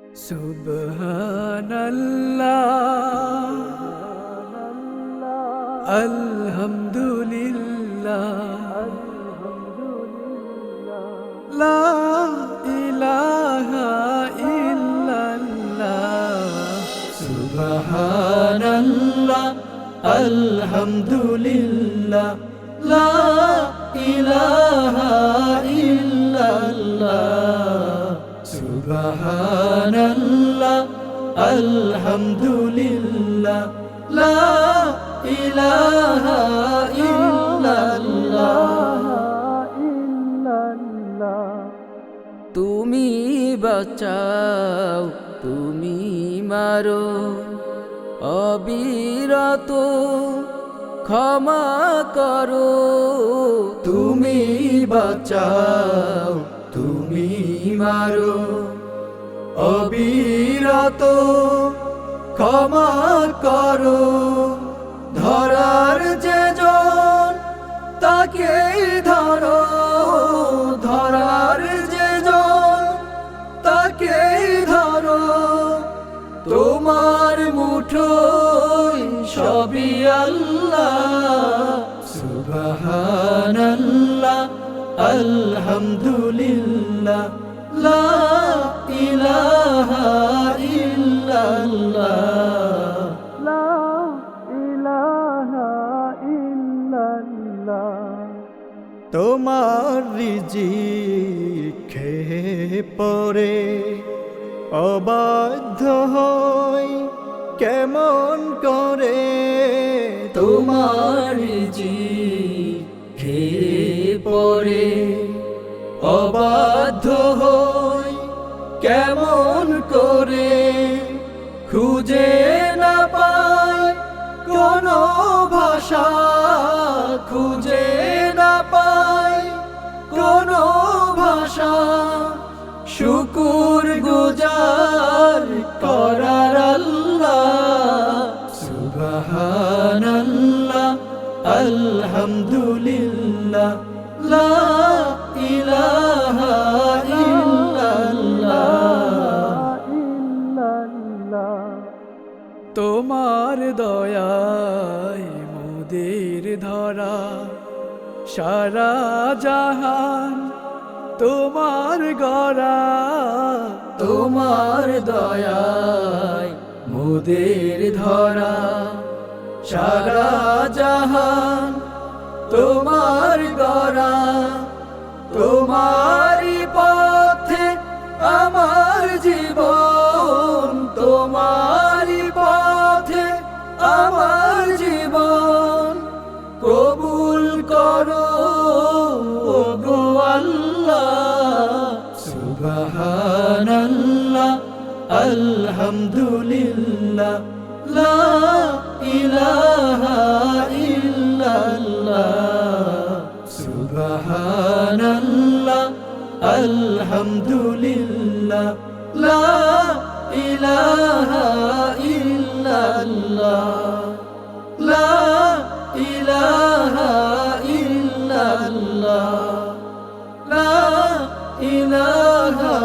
সুবহানাল্লাহ আলহামদুলিল্লাহ লা ইলাহা ইল্লাল্লাহ সুবহানাল্লাহ আলহামদুলিল্লাহ লা ইলাহা ইল্লাল্লাহ সুবহানাল্লাহ আলহামদুলিল্লাহ লা ইলাহা ইল্লাল্লাহ। তুমি বাঁচাও তুমি মারো অবিরত ক্ষমা করো। তুমি বাঁচাও তুমি মারো অবিরত ক্ষমা করো। ধরার যে জন তাকে ধরো, ধরার যে জন তাকে ধরো। তোমার মুঠোয় সবই আল্লাহ। সুবহানাল্লাহ আলহামদুলিল্লাহ লা ইলাহা ইল্লাল্লাহ লা ইলাহা ইল্লাল্লাহ। তোমার রিজিক খেয়ে পরে অবাধ্য হয় কেমন করে। তোমার রিজিক খেয়ে পরে অবাধ্য হয় কেমন করে। খুঁজে না পায় কোনো ভাষা, খুঁজে না পায় কোনো ভাষা। শুকুর গুজার করার আল্লাহ। সুবহানাল্লাহ আলহামদুলিল্লাহ লা ইলাহা ইল্লাল্লাহ। তোমার দয়ায় মোদের ধরা সারা জাহান তোমার গড়া। তোমার দয়ায় মোদের ধরা সারা জাহান তোমার গড়া। তোমারি পথে আমার জীবন, তোমারি পথে আমার জীবন। কবুল করো ওগো আল্লাহ। সুবহানাল্লাহ আলহামদুলিল্লাহ লা ইলাহা ইল্লাল্লাহ। সুবহানাল্লাহ আলহামদুলিল্লাহ লা ইলাহা ইল্লাল্লাহ লা ইলাহা ইল্লাল্লাহ লা ইলাহা